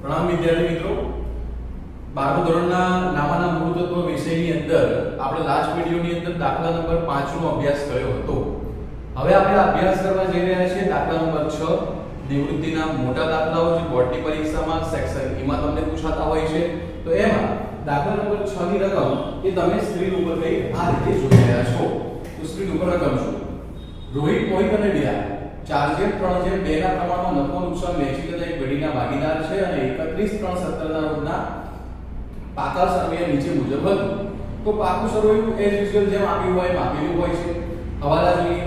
પ્રણામ વિદ્યાર્થી મિત્રો, 12મા ધોરણના નામાના મૂળતત્વ વિષયની અંદર આપણે લાસ્ટ વિડિયોની અંદર દાખલા નંબર 5 નો અભ્યાસ કર્યો હતો. હવે આપણે અભ્યાસ કરવા જઈ રહ્યા છીએ દાખલા નંબર 6 નિવૃત્તિના મોટા દાખલાઓ જે બોર્ડની પરીક્ષામાં સેક્શન એમાં તમને પૂછાતા હોય છે. તો એમાં દાખલા નંબર 6 ની રકમ એ તમે સ્ક્રીન ઉપર કઈ આ રીતે જોઈ રહ્યા છો. તો સ્ક્રીન ઉપર રકમ છે રોહિત, મોહિત અને વિરાટ 4:3:2 ના પ્રમાણમાં નફો નુકસાન વહેંચી લેતા એક પેઢીના ભાગીદાર છે અને 31/3/17 ના રોજના પાકા સરવૈયા નીચે મુજબ હતું. તો પાકું સરવૈયું એઝ યુઝ્યુઅલ જેમ આપ્યું હોય એમ આપેલું હોય છે. હવાલા જોઈએ,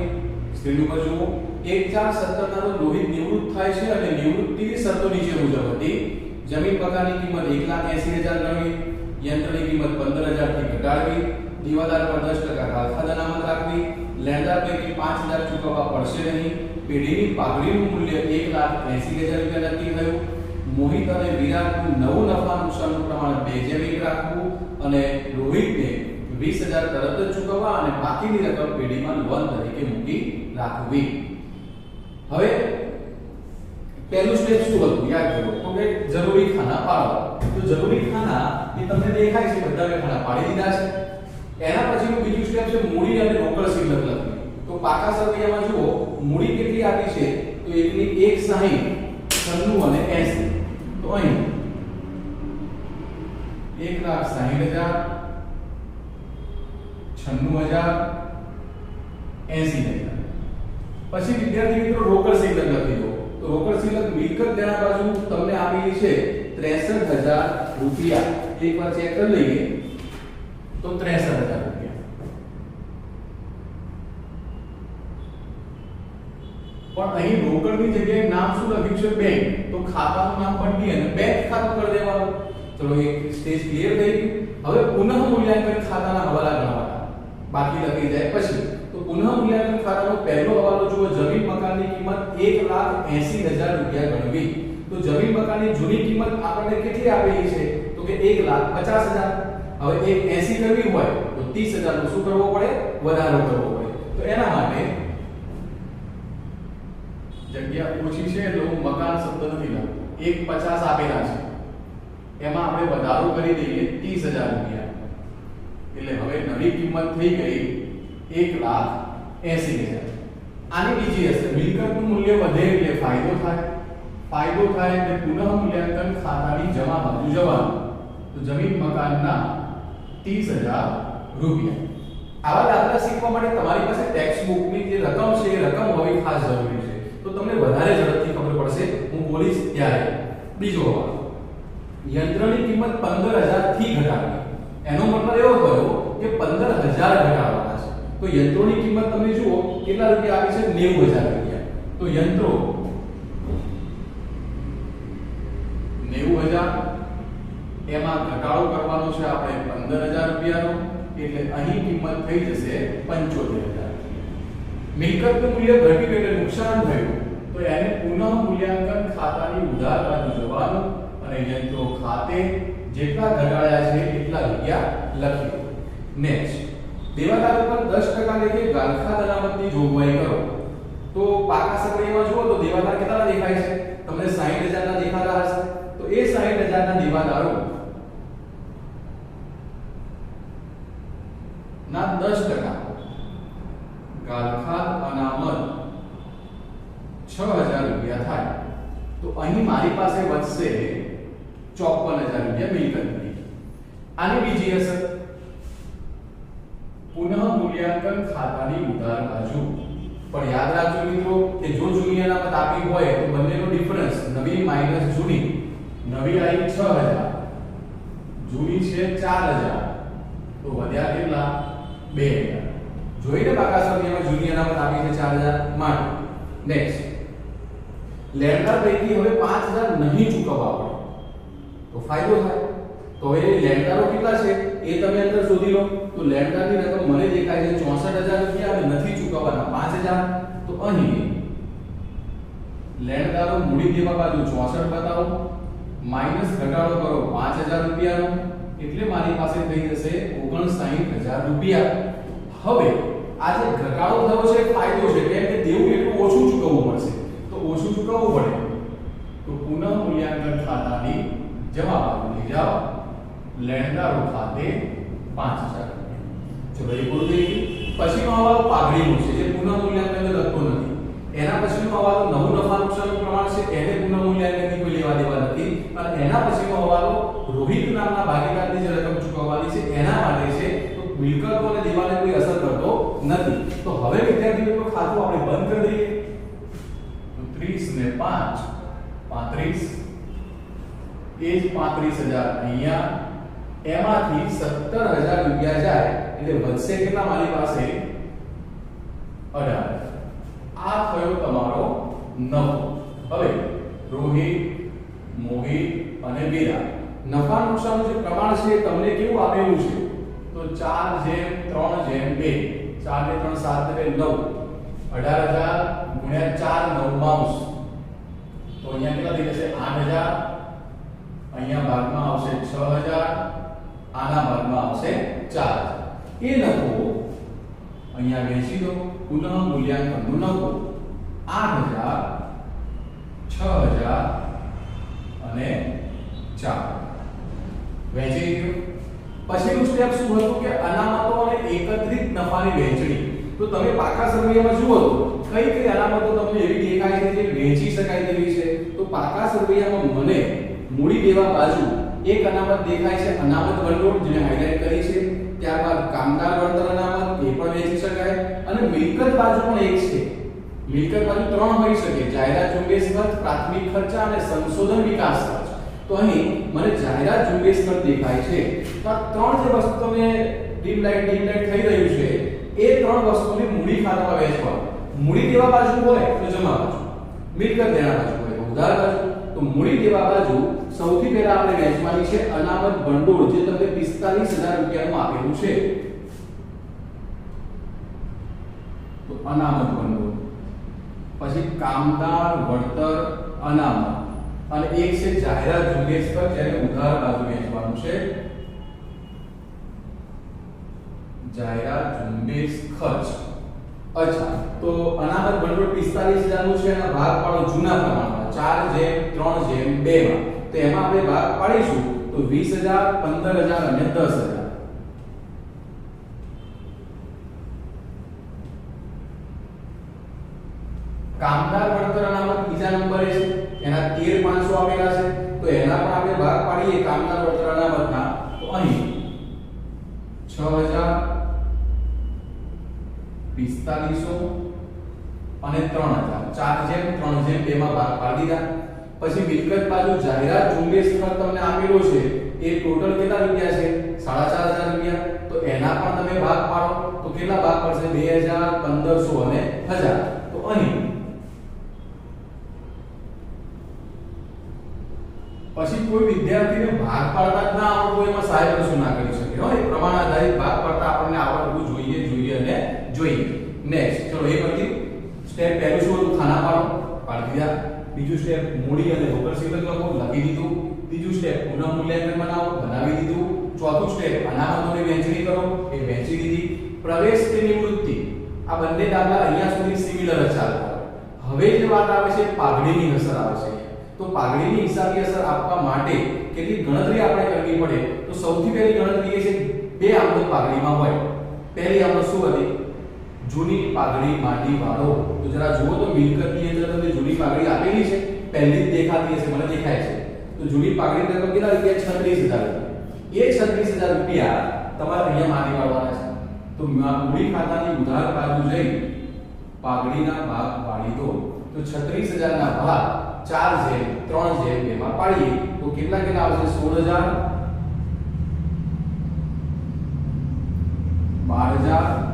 સ્ક્રીન ઉપર જુઓ. 1/4/17 ના રોજ રોહિત નિવૃત્ત થાય છે અને નિવૃત્તિની શરતો નીચે મુજબ હતી. જમીન મકાનની કિંમત 1,80,000 ગણવી, યંત્રની કિંમત 15,000 થી ઘટાડવી, દીવાદાર પર 10% કાલખાદ અનામત રાખવી, લેણદાર પૈકી 5,000 ચૂકવવા પડશે નહીં, પેઢીની પાઘડીનું મૂલ્ય 1,80,000 રૂપિયા નક્કી થયું, મોહિત અને વિરાટનું નવું નફા નુકસાનનું પ્રમાણ 2:1 રાખવું અને રોહિતને 20,000 તરત જ ચૂકવવા અને બાકીની રકમ પેઢીમાં લોન તરીકે મૂકી રાખવી. હવે પહેલું સ્ટેપ શું હતું યાદ કરો તો કે જરૂરી ખાના પાડો. તો જરૂરી ખાના એ તમને દેખાય છે, બધા મેં ખાના પાડી દીધા છે. એના પછીનું બીજું સ્ટેપ છે મૂડી અને રોકડ સિલક લખવી. તો પાકા સરવૈયામાં જુઓ મૂડી કેટલી આપી છે તો એકની 1,60,000 96 અને 80. તો અહીં 1,60,000 96,000 80,000. પછી વિદ્યાર્થી મિત્રો રોકડ સિલક લખી દો. તો રોકડ સિલક મિલકત દેણા બાજુ તમને આપેલી છે 63,000 રૂપિયા. એકવાર ચેક કરી લઈએ તો 63,000 રૂપિયા. પણ અહીં રોકડની જગ્યાએ નામ શું લખ્યું છે? બેંક. તો ખાતાનું નામ બદલી અને બેંક ખાતું કરી દેવાનું. ચલો એક સ્ટેજ ક્લિયર થઈ ગયું. હવે પુનઃ મૂલ્યાંકન ખાતાના હવાલા ગણવાના. બાકી લખી જાય પછી. તો પુનઃ મૂલ્યાંકન ખાતાનો પહેલો હવાલો જુઓ, જમીન મકાનની કિંમત 1,80,000 રૂપિયા ગણવી. તો જમીન મકાનની જૂની કિંમત આપણને કેટલી આપેલી છે તો કે 1,50,000. હવે 1,80 કરવી હોય તો 30,000 નો શું કરવો પડે? વધારો કરવો પડે. તો એના માટે જગ્યા ઓછી છે એટલે હું મકાન શબ્દ નથી લખતો. 1,50 આપેલા છે એમાં આપણે વધારો કરી દઈએ 30,000 રૂપિયા. એટલે હવે નવી કિંમત થઈ ગઈ 1,80,000. આની બીજી હશે મિલકતનું મૂલ્ય વધે એટલે ફાયદો થાય. ફાયદો થાય એટલે પુનઃ મૂલ્યાંકન ખાતાની જમા બાજુ જવાનું. તો જમીન મકાનના 30,000 રૂપિયા. આવા દાખલા શીખવા માટે તમારી પાસે ટેક્સ્ટ બુકની જે રકમ છે એ રકમ હોવી ખાસ જરૂરી છે. તો તમને વધારે ઝડપથી ખબર પડશે હું બોલીશ ત્યારે. બીજો હવાલો, યંત્રની કિંમત 15,000 થી ઘટાડવી. એનો મતલબ એવો થયો કે 15,000 ઘટાડવાના છે. તો યંત્રોની કિંમત તમે જુઓ કેટલા રૂપિયા આપી છે? 90,000 રૂપિયા. તો યંત્રો 90,000 એમાં ઘટાડો કરવાનો છે આપણે 15,000 રૂપિયાનો. એટલે અહીં કિંમત થઈ જશે 75,000. મિલકતનું મૂલ્ય ઘટી ગયું એટલે નુકસાન થયું તો એને પુનઃ મૂલ્યાંકન ખાતાની ઉધાર બાજુ જવાનું અને યંત્રો ખાતે જેટલા ઘટાડ્યા છે એટલા રૂપિયા લખી દો. નેક્સ્ટ, દેવાદાર પર 10% લેખે ગાલખાદ અનામતની જોગવાઈ કરો. તો પાકા સરવૈયામાં જુઓ તો દેવાદાર કેટલા દેખાય છે? તમને 60,000 ના દેખાતા હશે. તો એ 60,000 ના દેવાદારો ના 10% ગાલખાદ અનામત 6,000 રૂપિયા થાય. તો અહીં મારી પાસે વધશે 54,000 રૂપિયા મિલકતની. આની બીજી અસર પુનઃ મૂલ્યાંકન ખાતાની ઉધાર બાજુ. પણ યાદ રાખજો મિત્રો કે જો જૂની અનામત આપી હોય તો બંનેનો ડિફરન્સ નવી માઈનસ જૂની. નવી આવી 6,000, જૂની છે 4,000. તો વધ્યા કેટલા? 2,000. જોઈને પાકા સરવૈયામાં જૂની અનામત આપી છે 4,000 માટે. નેક્સ્ટ, લેણદાર પૈકી હવે 5,000 નહીં ચૂકવવા પડે તો ફાયદો થાય. તો હવે લેણદારો કેટલા છે એ તમે અંદર શોધી લો. તો લેણદારની રકમ મને દેખાય છે 64,000 રૂપિયા અને નથી ચૂકવવાના 5,000. તો અહીં લેણદારો મૂડી દેવા બાજુ 64 બતાવો, માઈનસ ઘટાડો કરો 5,000 રૂપિયાનો એટલે મારી પાસે થઈ જશે 59,000 રૂપિયા. હવે આ જે ઘટાડો થયો છે ફાયદો છે કેમ કે દેવું એટલું ઓછું ચૂકવવું પડશે. તો ઓછું ચૂકવવું પડે તો પુનઃ મૂલ્યાંકન ખાતાની જમા બાજુ લઈ જાઓ લેણદારો ખાતે 5000 ચલો એ પૂરું થઈ ગયું પછીનો હવાલો પાઘડીનો છે જે પુનઃ મૂલ્યાંકન લખતો નથી એના પછીનો હવાલો નવું નફા નુકસાનનું પ્રમાણ છે એને પુનઃ મૂલ્યાંકનની કોઈ લેવા દેવા નથી અને એના પછીનો હવાલો રોહિત નામના ભાગીદારની જે રકમ ચૂકવવાની છે એના માટે છે તો મિલકતો અને દેવાને કોઈ અસર કરતો નથી તો હવે વિદ્યાર્થી મિત્રો ખાતું આપણે બંધ કરી દઈએ તો 30 ને 5 35 એ જ 35000 અહીંયા એમાંથી 17000 રૂપિયા જાય એટલે વધશે કેટલા મારી પાસે 18 આ થયો તમારો નફો હવે રોહિત મોહિત અને વીરા નફા નુકસાનનું જે પ્રમાણ છે તમને કેવું આપેલું છે તો 4:3:2 4 ને 3 7 ને 9 18000 ગુણ્યા 4 9 તો અહીંયા કેટલા થઈ જશે 8000 અહીંયા ભાગમાં આવશે 6000 આના ભાગમાં આવશે 4000 એ નફો અહીંયા વેચી દો પુનઃ મૂલ્યાંકનનો નફો 8000 6000 અને 4 વેચી ગયો પછીનું સ્ટેપ શું હતું કે અનામતો અને એકત્રિત નફાની વહેંચણી તો તમે પાકા સરવૈયામાં જુઓ તો કઈ કઈ અનામતો તમને એવી દેખાય છે જે વેચી શકાય તેવી છે તો પાકા સરવૈયામાં મને મૂડી દેવા બાજુ એક અનામત દેખાય છે અનામત ભંડોળ જેને હાઇલાઇટ કરી છે ત્યારબાદ કામદાર વળતર અનામત એ પણ વેચી શકાય અને મિલકત બાજુ પણ એક છે મિલકત બાજુ ત્રણ હોઈ શકે જાહેરાત ઝુંબેશ ખર્ચ પ્રાથમિક ખર્ચા અને સંશોધન વિકાસ ખર્ચ તો અહીં મને જાહેરાત ઝુંબેશ ખર્ચ દેખાય છે તો આ ત્રણ જે વસ્તુ તમે ડીમ લાઈટ થઈ રહ્યું છે એ ત્રણ વસ્તુને મૂડી ખાતામાં વેચવા મૂડી દેવા બાજુ હોય તો જમા બાજુ મિલકત દેવા બાજુ હોય તો ઉધાર બાજુ તો મૂડી દેવા બાજુ સૌથી પહેલા આપણે વેચવાની છે અનામત ભંડોળ જે તમને 45000 રૂપિયાનું આપેલું છે તો અનામત ભંડોળ પછી કામદાર વળતર અનામત અને એક છે જાહેરાત ઝુંબેશ ખર્ચ જેને ઉધાર બાજુ વેચવાનું છે જાહેરાત ઝુંબેશ ખર્ચ અચ્છા તો અનામત ભંડોળ 45000 નું છે અને ભાગ પાડો જૂના પ્રમાણમાં 4:3:2 માં તો એમાં આપણે ભાગ પાડીશું તો 20000 15000 અને 10000 કામદાર વળતર અનામત બીજા નંબરે છે એના 13500 આપેલા છે તો એના પણ આપણે ભાગ પાડીએ કામદાર વળતર અનામતના તો અહીં 6000 4500 અને 3000 4:3:2 માં ભાગ પાડી દીધા પછી મિલકત બાજુ જાહેરાત ઝુંબેશ ખર્ચ તમને આપેલો છે એ ટોટલ કેટલા રૂપિયા છે 4500 રૂપિયા તો એના પણ તમે ભાગ પાડો તો કેટલા ભાગ પડશે 2000 1500 અને 1000 તો અહીં પછી કોઈ વિદ્યાર્થીને ભાગ પાડતા જ ના આવડતું એમાં સાહેબ શું ના કરી શકે હો એ પ્રમાણ આધારિત ભાગ પાડતા આપણને આવડવું જોઈએ અને જોઈએ નેક્સ્ટ ચલો એ પછી સ્ટેપ પહેલું શું હતું ખાના પાડી દીધા બીજું સ્ટેપ મૂડી અને રોકડ સિલક લખો લખી દીધું ત્રીજું સ્ટેપ પુનઃ મૂલ્યાંકન બનાવી દીધું ચોથું સ્ટેપ અનામતોની વહેંચણી કરો એ વહેંચી દીધી પ્રવેશ કે નિવૃત્તિ આ બંને દાખલા અહીંયા સુધી સિમિલર જ ચાલે હવે જે વાત આવે છે પાઘડીની અસર આવે છે તો પાઘડીની હિસાબી અસર આપવા માટે કેટલી ગણતરી આપણે કરવી પડે તો સૌથી પહેલી ગણતરી એ છે બે આમદન પાઘડીમાં હોય પહેલી આમદન શું હતી જૂની પાઘડી માંડી વાળો તો જરા જુઓ તો મિલકતની અંદર તમને જૂની પાઘડી આપેલી છે પહેલી જ દેખાતી હશે મને દેખાય છે તો જૂની પાઘડી રકમ કેટલા રૂપિયા 36000 એ 36000 રૂપિયા તમારે અહીંયા માંડી વાળવાના છે તો મૂડી ખાતાની ઉધાર બાજુ જઈ પાઘડીના ભાગ પાડી દો તો 36000 ના ભાગ 4:3:2 માં પાડીએ તો કેટલા આવશે 16000 12000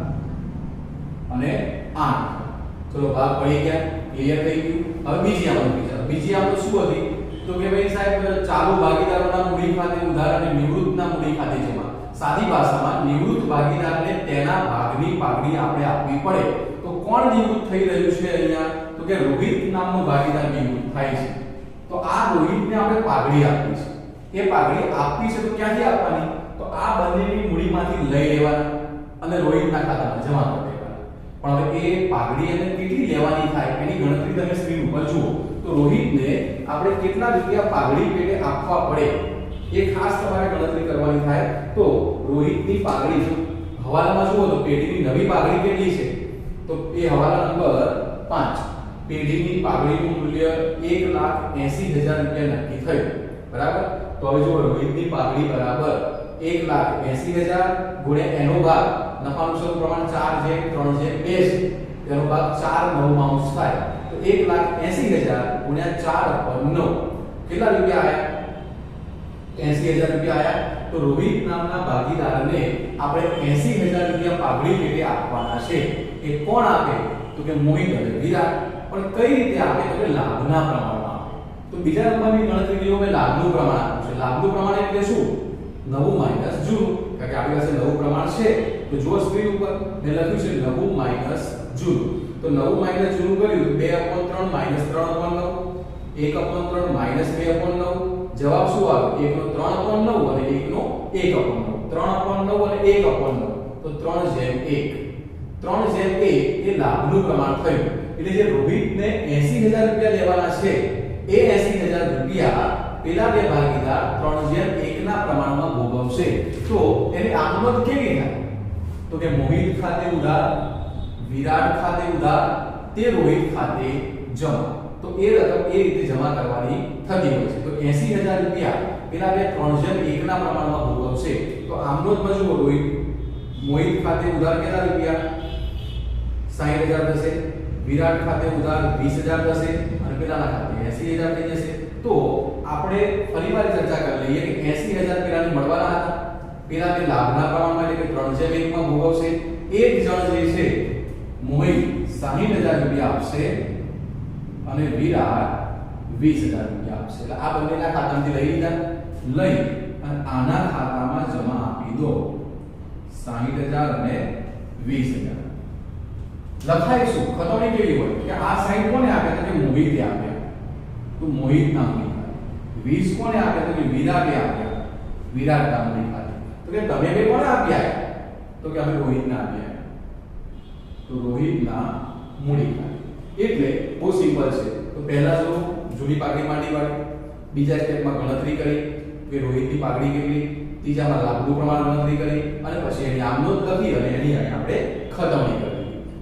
અને 8 ચલો ભાગ પડી ગયા ક્લિયર થઈ ગયું હવે બીજી આમદન શું હતી તો કે ભાઈ સાહેબ ચાલુ ભાગીદારોના મૂડી ખાતે ઉધાર અને નિવૃત્તના મૂડી ખાતે જમા સાદી ભાષામાં નિવૃત્ત ભાગીદારને તેના ભાગની પાઘડી આપણે આપવી પડે તો કોણ નિવૃત્ત થઈ રહ્યું છે અહીંયા તો કે રોહિત નામનો ભાગીદાર નિવૃત્ત થાય છે તો આ રોહિતને આપણે પાઘડી આપવી છે એ પાઘડી આપવી છે તો ક્યાંથી આપવાની તો આ બંનેની મૂડીમાંથી લઈ લેવાના અને રોહિતના ખાતામાં જમા કરી દેવાના પણ હવે એ પાઘડી એને કેટલી લેવાની થાય એની ગણતરી તમે સ્ક્રીન ઉપર જુઓ તો રોહિતને આપણે કેટલા રૂપિયા પાઘડી પેટે આપવા પડે એ ખાસ તમારે ગણતરી કરવાની થાય। તો રોહિતની પાઘડી જો હવાલામાં જુઓ તો પેઢીની નવી પાઘડી કેટલી છે તો એ હવાલા નંબર 5 પેઢીની પાઘડીનું મૂલ્ય 1,80,000 રૂપિયા નક્કી થયું બરાબર। તો હવે જો રોહિતની પાઘડી બરાબર 1,80,000 ગુણ્યા એનો ભાગ નફાનું સૂત્ર પ્રમાણ 4/3/2 છે તેનો ભાગ 4/9 થાય તો 1,80,000 ગુણ્યા 4/9 કેટલા રૂપિયા આયા 80,000 રૂપિયા આયા। તો રોહિત નામના ભાગીદારને આપણે 80,000 રૂપિયા પાઘડી પેટે આપવાના છે। એ કોણ આપે તો કે મોહિત અને વિરાટ। પણ કઈ રીતે આપે તો કે લાભના પ્રમાણમાં। તો બીજા નંબરની ગણતરી જો મેં લાભનું પ્રમાણ આપ્યું છે। લાભનું પ્રમાણ એટલે શું નવું માઈનસ જૂનું, કારણ કે આપણી પાસે નવું પ્રમાણ છે તો જો સ્ક્રીન ઉપર મેં લખ્યું છે નવું માઈનસ જૂનું। તો નવું માઈનસ જૂનું કર્યું તો 2/3 -3/9 1/3 -2/9 જવાબ શું આવે 1/3/9 અને 1/1/9 3/9 અને 1/9 તો 3/1 3/1 એ લાભનું પ્રમાણ થયું। એટલે જે રોહિતને 80,000 રૂપિયા લેવાના છે એ 80,000 રૂપિયા પેલા બે ભાગીદાર 3/1 ના પ્રમાણમાં ભોગવશે। તો એની આમદ કેવી થાય તો કે મોહિત ખાતે ઉધાર, વિરાટ ખાતે ઉધાર, તે રોહિત ખાતે જમા। તો એ રકમ એ રીતે જમા કરવાની થતી હોય છે। તો 80,000 રૂપિયા પેલા બે 3/1 ના પ્રમાણમાં ભોગવશે। તો આમનોધમાં જુઓ રોહિત મોહિત ખાતે ઉધાર કેટલા રૂપિયા 60,000 થશે, વિરાટ ખાતે ઉધાર 20,000 થશે અને પેલાના ખાતે 80,000 થઈ જશે। તો આપણે ફરીવાર ચર્ચા કરી લઈએ કે 80,000 પેલાને મળવાના હતા, પેલા બે લાભના પ્રમાણમાં એટલે કે 3/1 માં ભોગવશે। એક જણ જે છે મોહિત 60,000 રૂપિયા આપશે અને વિરાટ 20,000 રૂપિયા આપશે। એટલે આ બંનેના ખાતામાંથી લઈ લીધા, લઈ અને આના ખાતામાં જમા આપી દો 60,000 અને 20,000। લખાય શું ખતોણી કેવી હોય કે આ 60 કોને આપે તો કે મોહિતે આપ્યા તો મોહિત નામની ખાતે, 20 કોને આપે તો કે વિરાટે આપ્યા વિરાટ નામની ખાતે। તો કે તમે બે કોને આપ્યા તો કે અમે રોહિતને આપ્યા તો રોહિતના મૂડી ખાતે। એટલે બહુ સિમ્પલ છે। તો પહેલા જો જૂની પાઘડી માંડી વાળી, બીજા સ્ટેપમાં ગણતરી કરી કે રોહિતની પાઘડી કેટલી, ત્રીજામાં લાભનું પ્રમાણ ગણતરી કરી અને પછી એની આમનોંધ લખી અને એની આપણે ખતમણી કરી।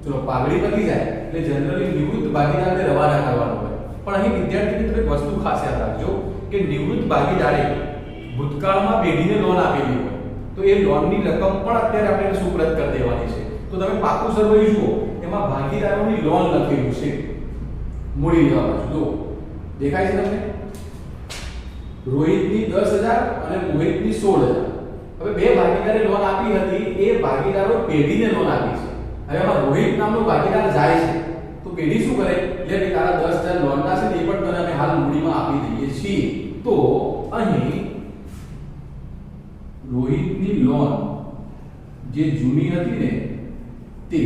ચલો પાઘડી પતી જાય એટલે જનરલી નિવૃત્ત ભાગીદારને રવાના કરવાનો હોય। પણ અહીં વિદ્યાર્થી મિત્રો એક વસ્તુ ખાસ યાદ રાખજો કે નિવૃત્ત ભાગીદારે ભૂતકાળમાં પેઢીને લોન આપેલી હોય તો એ લોનની રકમ પણ અત્યારે આપણે સુપ્રત કરી દેવાની છે। તો તમે પાકું સર્વે જુઓ એમાં ભાગીદારોની લોન લખેલું છે મૂડી લેવા બાજુ જો દેખાય છે તમને રોહિતની 10,000 અને મોહિતની 16,000। હવે બે ભાગીદારે લોન આપી હતી એ ભાગીદારો પેઢીને લોન આપી છે। હવે આમાં રોહિત નામનો ભાગીદાર જાય છે તો પેઢી શું કરે લે કે તારા 10,000 લોનના છે એ પણ તને અમે હાલ મૂડીમાં આપી દઈએ છીએ। તો અહીં રોહિતની લોન જે જૂની હતી ને તે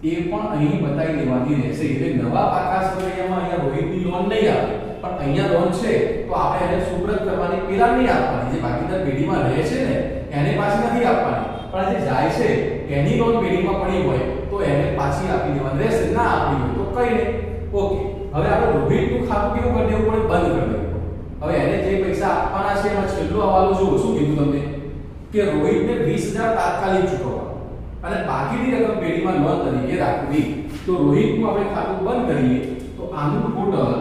પણ અહીં બતાવી દેવાની રહેશે। એટલે નવા પાકા સરવૈયામાં અહીંયા રોહિતની લોન નહીં આવે પણ અહીંયા લોન છે તો આપણે એને સુપ્રત કરવાની પેલા નહીં આપવાની, જે ભાગીદાર પેઢીમાં રહે છે ને એને પાછી નથી આપવાની, પણ જે જાય છે એની લોન પેઢીમાં પડી હોય તો એને પાછી આપી દેવાની રહેશે। ના આપી હોય તો કઈ નહીં ઓકે। હવે આપણે રોહિતનું ખાતું કેવું કરી દેવું પડે બંધ કરી દેવું। હવે એને જે પૈસા આપવાના છે એમાં છેલ્લો હવાલો જુઓ શું કીધું તમને કે રોહિતને 20,000 તાત્કાલિક ચૂકવવા અને બાકીની રકમ પેઢીમાં લોન તરીકે રાખવી। તો રોહિતનું આપણે ખાતું બંધ કરીએ તો આનું ટોટલ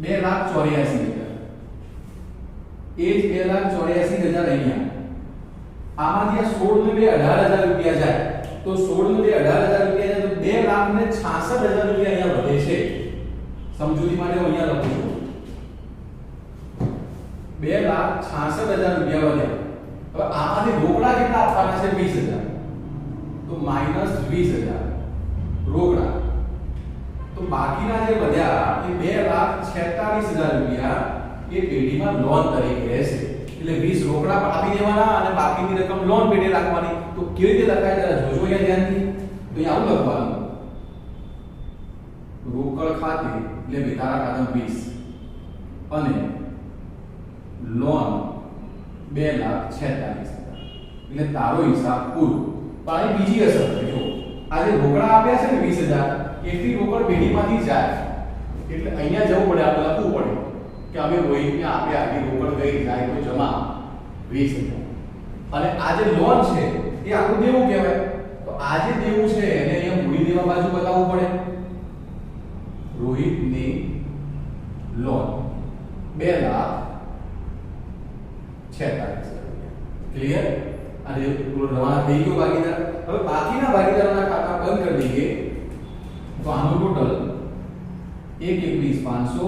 2,84,000 એ જ 2,84,000 અહીંયા આમાંથી 16 ને 18,000 રૂપિયા જાય તો 16 ને 18,000 રૂપિયા જાય તો 2,66,000 રૂપિયા અહીંયા વધે છે। સમજૂતી માટે હું અહીંયા લખું છું 2,66,000 રૂપિયા વધ્યા। હવે આમાંથી રોકડા કેટલા આપવાના છે 20,000 તો -20,000 રોકડા। તો બાકીના જે વધ્યા એ 2,46,000 રૂપિયા એ પેઢીમાં લોન તરીકે રહેશે। એટલે 20 રોકડા આપી દેવાના અને બાકીની રકમ લોન પેટે રાખવાની। તો કેવી રીતે લખાય જરા જોજો અહીંયા ધ્યાનથી। તો અહીંયા આવું લખવાનું રોકડ ખાતે એટલે વિતારા ખાતા 20 અને લોન 2,46,000 એટલે તારો હિસાબ પૂરો। પણ બીજી અસર જો આજે રોકડા આપ્યા છે ને 20,000 એટલી રોકડ પેઢીમાંથી જાય એટલે અહીંયા જવું પડે, આપણે લખવું પડે કે અમે રોહિતને આપણે આટલી રોકડ ગઈ જાય તો જમા 20,000. અને આ જે લોન છે એ આખું દેવું કહેવાય. તો આ જે દેવું છે એને અહીંયા મૂડી દેવા બાજુ બતાવવું પડે. રોહિતની લોન 2,46,000. ક્લિયર? અને રવાના થઈ ગયો ભાગીદાર. હવે બાકીના ભાગીદારોના ખાતા બંધ કરી દઈએ. તો આનું ટોટલ 1,21,500,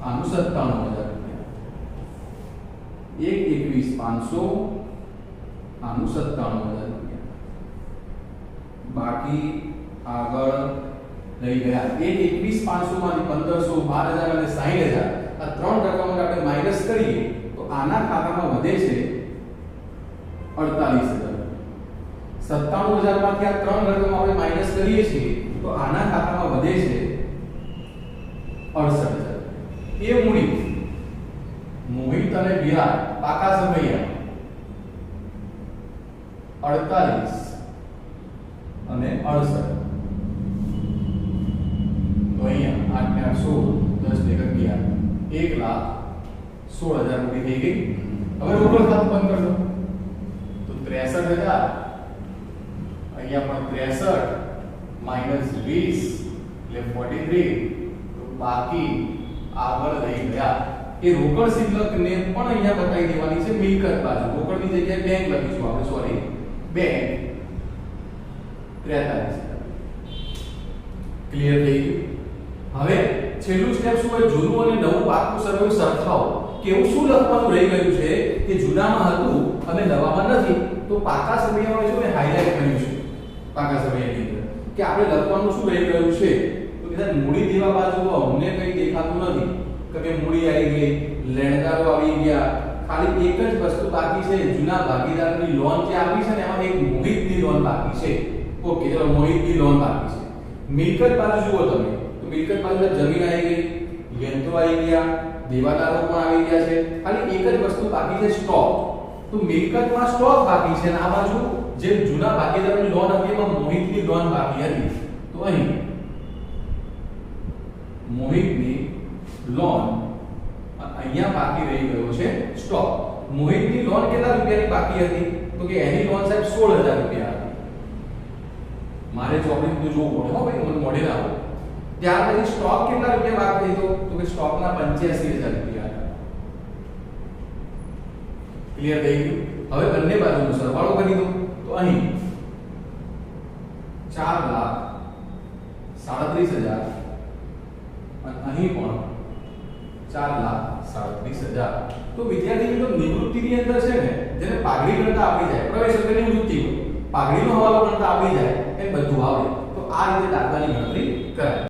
આનું 97,000 રૂપિયા. 1,21,500, આનું 97,000 રૂપિયા. બાકી આગળ લઈ ગયા 1,21,500 માંથી 1,500, 12,000 અને 60,000 આ ત્રણ રકમો આપણે માઈનસ કરીએ તો આના ખાતામાં વધે છે 48,000. 97,000 માંથી આ ત્રણ રકમ આપણે માઈનસ કરીએ છીએ તો આના ખાતામાં વધે છે 68,000. એ મૂડી મોહિત અને વિરાટ પાકા સમયયા 48 અને 68. તો અહીંયા 8 ને 16, 10 ને 11, 1,16,000 મૂડી થઈ ગઈ. હવે રોકડ ખાતું બંધ કરજો તો 63,000, અહીંયા પણ 63 માઈનસ 20 એટલે 43. તો બાકી આગળ લઈ ગયા એ રોકડ શિલ્લક ને પણ અહીંયા બતાવી દેવાની છે મિલકત બાજુ. રોકડની જગ્યાએ બેંક લખીશું આપણે, સોરી બેંક 43,000. ક્લિયર થઈ ગયું? હવે છેલ્લું સ્ટેપ શું હોય? જૂનું અને નવું પાકું સરવાળો સરખાવો. કેવું શું લખવાનું રહી ગયું છે કે જૂનામાં હતું અને નવામાં નથી. તો પાકા સમયમાં છે ને હાઇલાઇટ કર્યું છે પાકા સમયની અંદર કે આપણે લખવાનું શું રહી ગયું છે. તો કદાચ મૂડી દેવા બાજુ તો અમને કંઈ દેખાતું નથી કે મૂડી આવી ગઈ, લેણદારો આવી ગયા. ખાલી એક જ વસ્તુ બાકી છે, જૂના ભાગીદારની લોન જે આપી છે ને એમાં એક મોહિતની લોન બાકી છે. ઓકે, ચલો મોહિતની લોન બાકી છે. મિલકત બાજુ જુઓ તમે તો મિલકત બાજુ જમીન આવી ગઈ, યંત્રો આવી ગયા, દેવાદારો પણ આવી ગયા છે. ખાલી એક જ વસ્તુ બાકી છે, સ્ટોક. તો મિલકતમાં સ્ટોક બાકી છે અને આ બાજુ જે જૂના ભાગીદારોની લોન હતી એમાં મોહિતની લોન બાકી હતી. તો અહીં મોહિતની લોન અહીંયા બાકી રહી ગયો છે સ્ટોક. મોહિતની લોન કેટલા રૂપિયાની બાકી હતી? તો કે એની લોન સાહેબ 16,000 રૂપિયા હતી. મારે ચોપડી તો જોવું પડે હો ભાઈ, મને મોઢે ના આવો. ત્યાર પછી સ્ટોક કેટલા રૂપિયા બાકી હતો? તો કે સ્ટોકના 85,000 રૂપિયા હતા. ક્લિયર થઈ ગયું? હવે બંને બાજુનો સરવાળો કરી દો તો અહીં 4,37,000 અને અહીં પણ 4,37,000. તો વિદ્યાર્થી મિત્રો નિવૃત્તિની અંદર છે ને જેને પાઘડી ગણતા આવડી જાય, પ્રવેશ વગરની નિવૃત્તિ હોય, પાઘડીનો હવાલો ગણતા આવડી જાય એ બધું આવડે. તો આ રીતે દાખલાની ગણતરી કરાય.